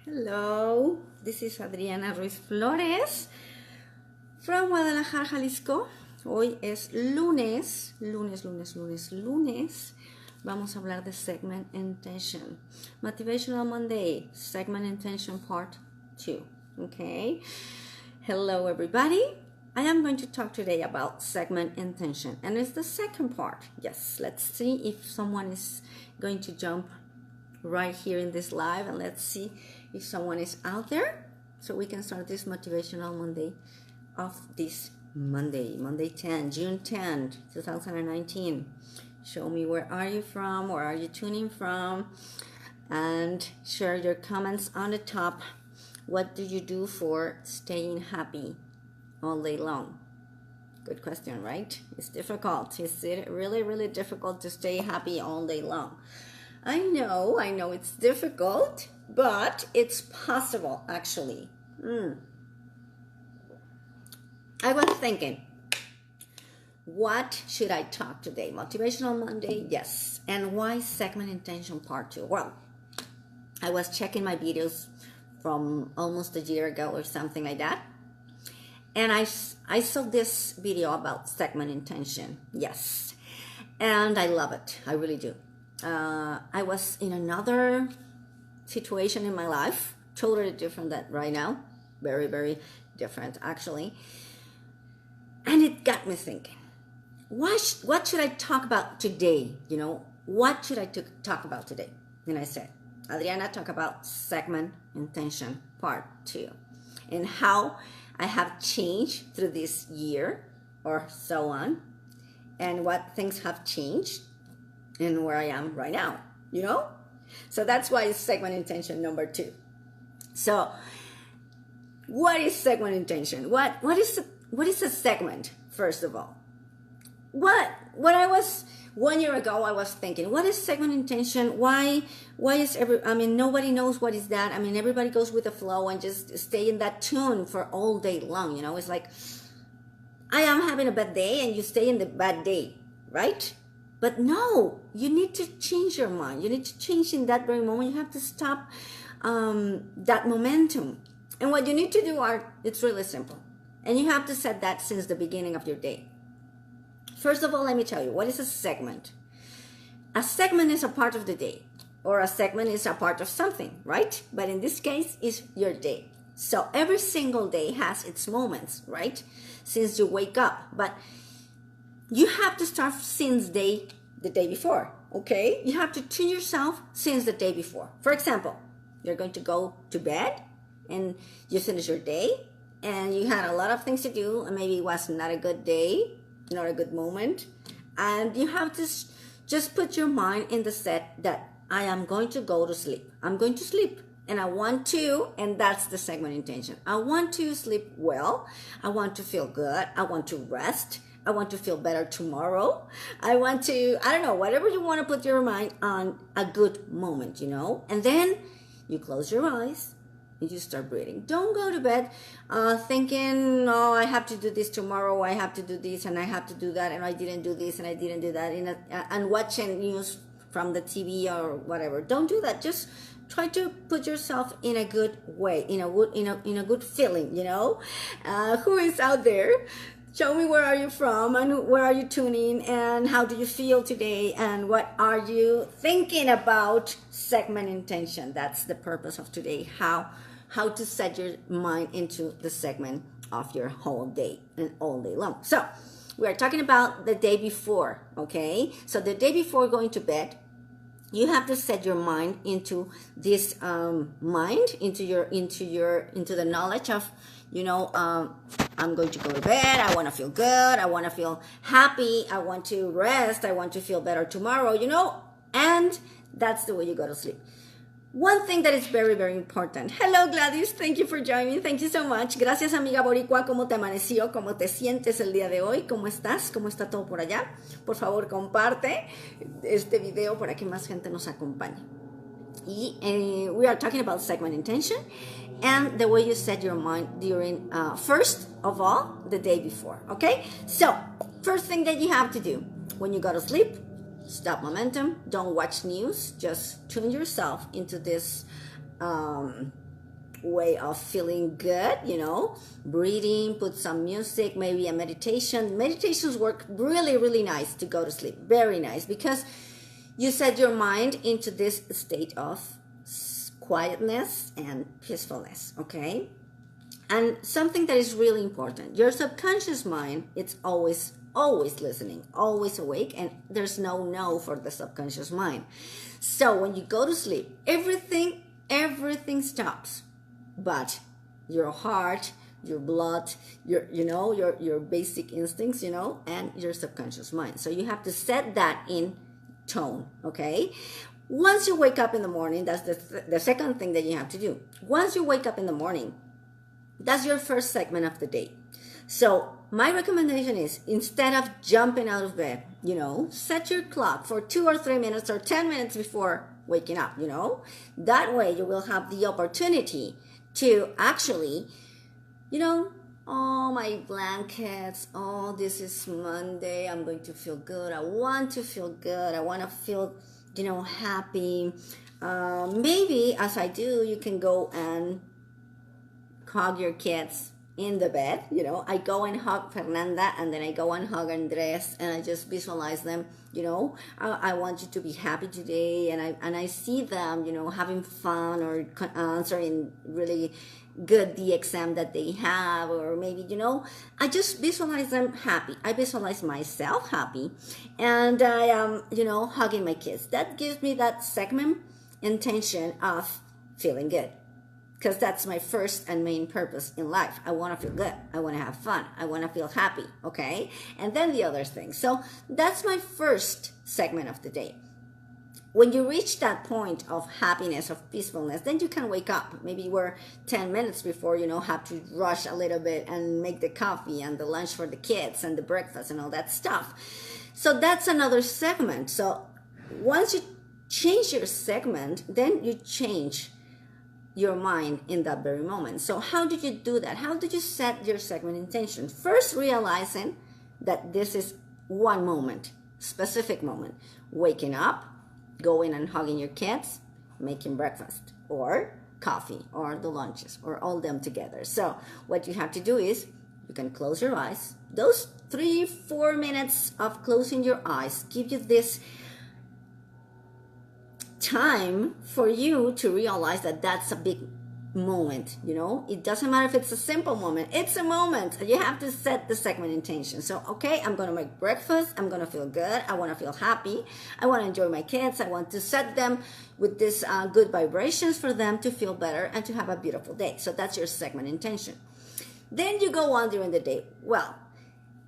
Hello, this is Adriana Ruiz Flores from Guadalajara, Jalisco. Hoy es lunes. Vamos a hablar de segment intention. Motivational Monday, segment intention part 2. Okay. Hello, everybody. I am going to talk today about segment intention, and it's the second part. Yes, let's see if someone is going to jump right here in this live, and let's see if someone is out there so we can start this motivational Monday of this Monday 10, June 10, 2019. Show me where are you from, where are you tuning from, and share your comments on the top. What do you do for staying happy all day long? Good question, right? It's difficult. Is it really difficult to stay happy all day long? I know it's difficult, but it's possible, actually. I was thinking, what should I talk today? Motivational Monday, yes. And why segment intention part 2? Well, I was checking my videos from almost a year ago or something like that. And I saw this video about segment intention, yes. And I love it, I really do. I was in another situation in my life, totally different than right now, very different actually, and it got me thinking, what should I talk about today? What should I talk about today? And I said, Adriana, talk about segment intention part 2 and how I have changed through this year or so on, and what things have changed and where I am right now, So that's why it's segment intention number 2. So what is segment intention? What is a segment, first of all? What I was 1 year ago, I was thinking, what is segment intention? Why is nobody knows what is that. Everybody goes with the flow and just stay in that tune for all day long, It's like, I am having a bad day and you stay in the bad day, right? But no, you need to change your mind. You need to change in that very moment. You have to stop that momentum. And what you need to do it's really simple. And you have to set that since the beginning of your day. First of all, let me tell you, what is a segment? A segment is a part of the day, or a segment is a part of something, right? But in this case, it's your day. So every single day has its moments, right? Since you wake up. But you have to start since the day before, okay? You have to tune yourself since the day before. For example, you're going to go to bed and you finish your day and you had a lot of things to do and maybe it was not a good day, not a good moment. And you have to just put your mind in the set that I am going to go to sleep. I'm going to sleep. And I want to, and that's the segment intention. I want to sleep well. I want to feel good. I want to rest. I want to feel better tomorrow. I want to, whatever you want to put your mind on, a good moment, And then you close your eyes and you start breathing. Don't go to bed thinking, oh, I have to do this tomorrow. I have to do this and I have to do that. And I didn't do this and I didn't do that. And watching news from the TV or whatever. Don't do that. Just try to put yourself in a good way, in a good feeling, Who is out there? Show me where are you from and where are you tuning and how do you feel today and what are you thinking about segment intention. That's the purpose of today, how to set your mind into the segment of your whole day and all day long. So we are talking about the day before, okay? So the day before going to bed, you have to set your mind into this into the knowledge of, I'm going to go to bed. I want to feel good. I want to feel happy. I want to rest. I want to feel better tomorrow, and that's the way you go to sleep. One thing that is very important. Hello, Gladys. Thank you for joining. Thank you so much. Gracias, amiga Boricua. ¿Cómo te amaneció? ¿Cómo te sientes el día de hoy? ¿Cómo estás? ¿Cómo está todo por allá? Por favor, comparte este video para que más gente nos acompañe. Y we are talking about segment intention and the way you set your mind during, first of all, the day before, okay? So, first thing that you have to do when you go to sleep, stop momentum, don't watch news, just tune yourself into this way of feeling good, breathing, put some music, maybe a meditation. Meditations work really, really nice to go to sleep. Very nice, because you set your mind into this state of quietness and peacefulness, okay? And something that is really important, your subconscious mind, it's always listening, always awake, and there's no for the subconscious mind. So when you go to sleep, everything stops, but your heart, your blood, your basic instincts, and your subconscious mind. So you have to set that in tone, okay? Once you wake up in the morning, that's the second thing that you have to do. Once you wake up in the morning, that's your first segment of the day. So my recommendation is, instead of jumping out of bed, set your clock for 2 or 3 minutes or 10 minutes before waking up, That way you will have the opportunity to actually, oh, my blankets, oh, this is Monday, I'm going to feel good. I want to feel good. I want to feel, happy. Maybe, as I do, you can go and hug your kids in the bed. I go and hug Fernanda, and then I go and hug Andres, and I just visualize them. I want you to be happy today, and I see them, having fun or answering really good the exam that they have, or maybe I just visualize them happy. I visualize myself happy, and I am hugging my kids. That gives me that segment intention of feeling good, because that's my first and main purpose in life. I want to feel good. I want to have fun. I want to feel happy, okay? And then the other thing. So that's my first segment of the day. When you reach that point of happiness, of peacefulness, then you can wake up. Maybe we're 10 minutes before, have to rush a little bit and make the coffee and the lunch for the kids and the breakfast and all that stuff. So that's another segment. So once you change your segment, then you change your mind in that very moment. So how did you do that? How did you set your segment intention? First, realizing that this is one moment, specific moment. Waking up, going and hugging your kids, making breakfast or coffee or the lunches or all them together. So what you have to do is, you can close your eyes. Those 3-4 minutes of closing your eyes give you this time for you to realize that that's a big moment. It doesn't matter if it's a simple moment, it's a moment. You have to set the segment intention. So okay, I'm gonna make breakfast, I'm gonna feel good, I want to feel happy, I want to enjoy my kids, I want to set them with this good vibrations for them to feel better and to have a beautiful day. So that's your segment intention. Then you go on during the day. Well,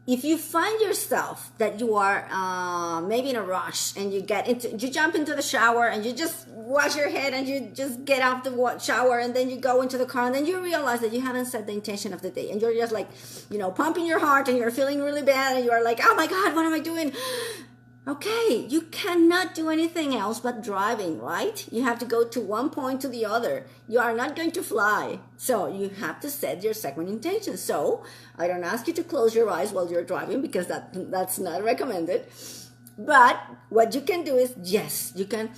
if you find yourself that you are maybe in a rush, and you jump into the shower and you just wash your head and you just get out the shower, and then you go into the car, and then you realize that you haven't set the intention of the day, and you're just like, pumping your heart, and you're feeling really bad, and you're like, oh my God, what am I doing? Okay, you cannot do anything else but driving, right? You have to go to one point to the other. You are not going to fly. So you have to set your segment intention. So I don't ask you to close your eyes while you're driving, because that's not recommended. But what you can do is, yes, you can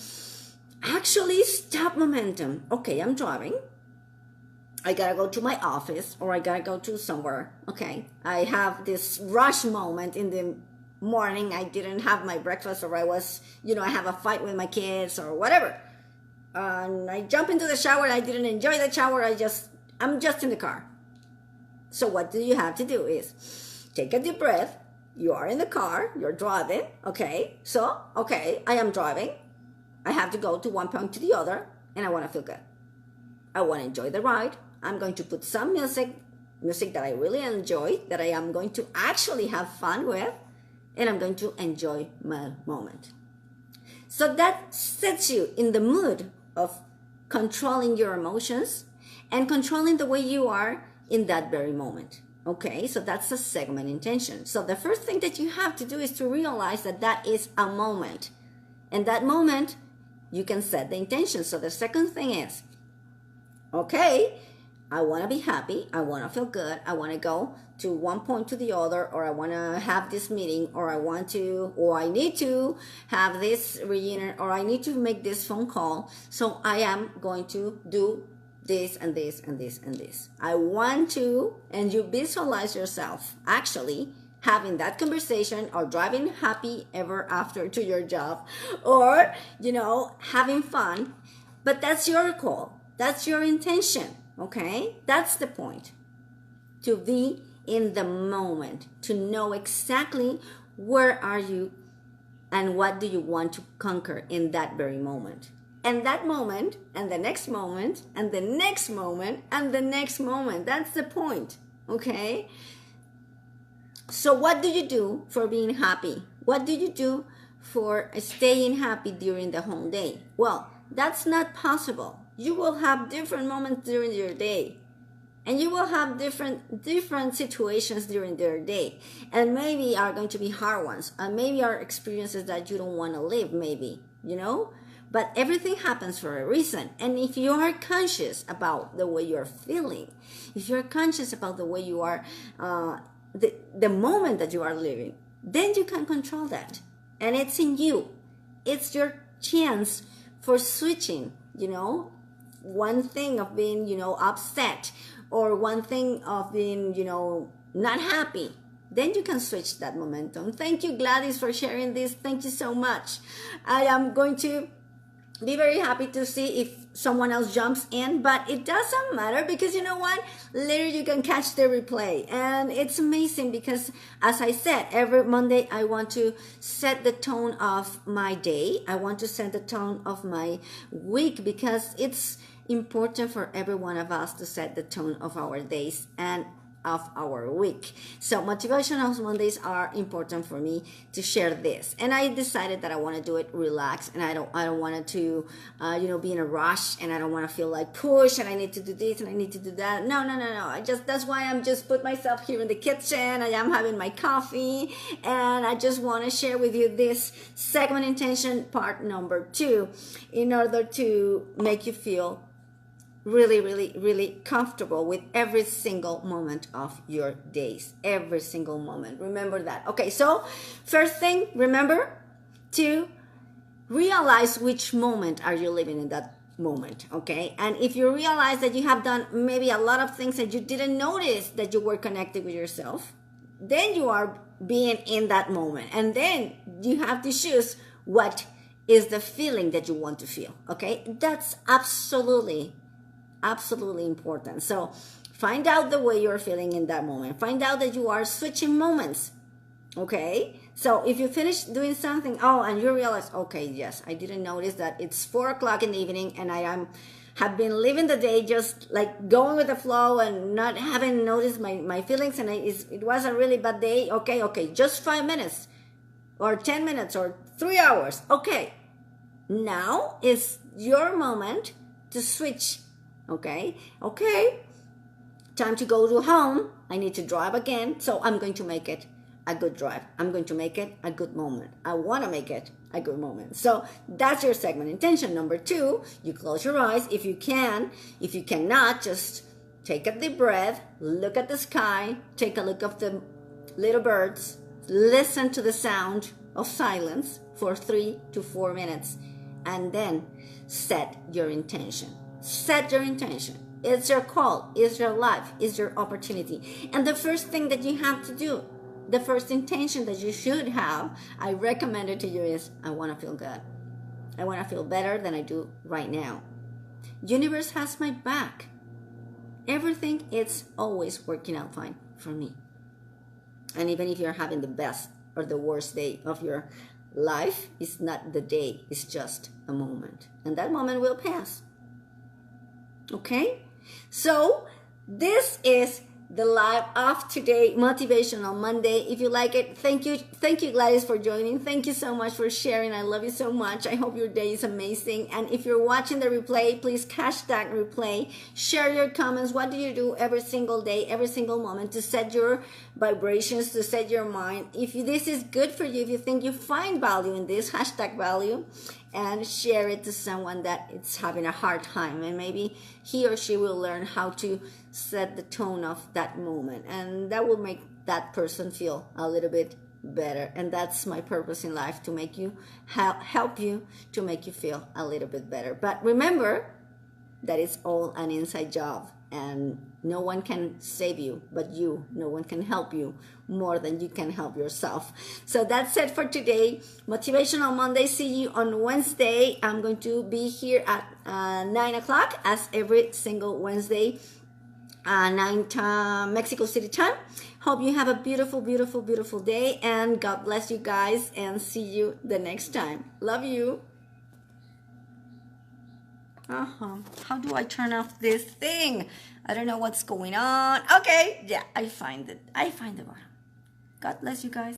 actually stop momentum. Okay, I'm driving. I gotta go to my office, or I gotta go to somewhere. Okay, I have this rush moment in the morning. I didn't have my breakfast, or I was, I have a fight with my kids or whatever. And I jump into the shower. I didn't enjoy the shower. I'm just in the car. So what do you have to do is take a deep breath. You are in the car. You're driving. Okay. So, okay, I am driving. I have to go to one point to the other, and I want to feel good. I want to enjoy the ride. I'm going to put some music that I really enjoy, that I am going to actually have fun with, and I'm going to enjoy my moment. So that sets you in the mood of controlling your emotions and controlling the way you are in that very moment. Okay, so that's a segment intention. So the first thing that you have to do is to realize that that is a moment. And that moment, you can set the intention. So the second thing is, okay, I want to be happy. I want to feel good. I want to go to one point to the other, or I want to have this meeting, or I need to have this reunion, or I need to make this phone call. So I am going to do this and this and this and this. I want to, and you visualize yourself actually having that conversation or driving happy ever after to your job or, having fun. But that's your call. That's your intention. Okay? That's the point. To be in the moment, to know exactly where are you and what do you want to conquer in that very moment. And that moment, and the next moment, and the next moment, and the next moment. That's the point. Okay? So what do you do for being happy? What do you do for staying happy during the whole day? Well, that's not possible. You will have different moments during your day. And you will have different situations during your day. And maybe are going to be hard ones. And maybe are experiences that you don't want to live, maybe, But everything happens for a reason. And if you are conscious about the way you're feeling, if you're conscious about the way you are, the moment that you are living, then you can control that. And it's in you. It's your chance for switching, one thing of being, upset or one thing of being, not happy. Then you can switch that momentum. Thank you, Gladys, for sharing this. Thank you so much. I am going to be very happy to see if someone else jumps in, but it doesn't matter because you know what? Later you can catch the replay. And it's amazing because, as I said, every Monday I want to set the tone of my day. I want to set the tone of my week because it's important for every one of us to set the tone of our days and of our week. So Motivational Mondays are important for me to share this. And I decided that I want to do it relaxed, and I don't want it to be in a rush, and I don't want to feel like push and I need to do this and I need to do that. No. That's why I'm just put myself here in the kitchen. I am having my coffee, and I just want to share with you this segment intention part number 2 in order to make you feel really, really, really comfortable with every single moment of your days. Every single moment. Remember that. Okay, so first thing, remember to realize which moment are you living in that moment, okay? And if you realize that you have done maybe a lot of things that you didn't notice that you were connected with yourself, then you are being in that moment. And then you have to choose what is the feeling that you want to feel, okay? That's absolutely important. So find out the way you're feeling in that moment. Find out that you are switching moments. Okay? So if you finish doing something, and you realize, okay, yes, I didn't notice that it's 4:00 in the evening and I have been living the day just like going with the flow and not having noticed my feelings, and it was a really bad day. Okay, just 5 minutes or 10 minutes or 3 hours. Okay. Now is your moment to switch. Okay, time to go to home. I need to drive again, so I'm going to make it a good drive. I'm going to make it a good moment. I want to make it a good moment. So that's your segment intention. Number 2, you close your eyes if you can. If you cannot, just take a deep breath, look at the sky, take a look at the little birds, listen to the sound of silence for 3 to 4 minutes, and then set your intention. Set your intention. It's your call. It's your life. It's your opportunity. And the first thing that you have to do, the first intention that you should have, I recommend it to you, is I want to feel good. I want to feel better than I do right now. Universe has my back. Everything is always working out fine for me. And even if you're having the best or the worst day of your life, it's not the day. It's just a moment. And that moment will pass. Okay, so this is the live of today, Motivational Monday. If you like it, thank you Gladys for joining. Thank you so much for sharing. I love you so much. I hope your day is amazing. And if you're watching the replay, please hashtag replay, share your comments. What do you do every single day, every single moment to set your vibrations, to set your mind? If this is good for you, if you think you find value in this, hashtag value, and share it to someone that is having a hard time, and maybe he or she will learn how to set the tone of that moment, and that will make that person feel a little bit better. And that's my purpose in life, to make you help you to make you feel a little bit better. But remember, that it's all an inside job, and no one can save you but you. No one can help you more than you can help yourself. So that's it for today. Motivational Monday. See you on Wednesday. I'm going to be here at 9 o'clock as every single Wednesday, 9 Mexico City time. Hope you have a beautiful, beautiful, beautiful day, and God bless you guys, and see you the next time. Love you. How do I turn off this thing? I don't know what's going on. Okay, yeah, I find it. I find the bottom. God bless you guys.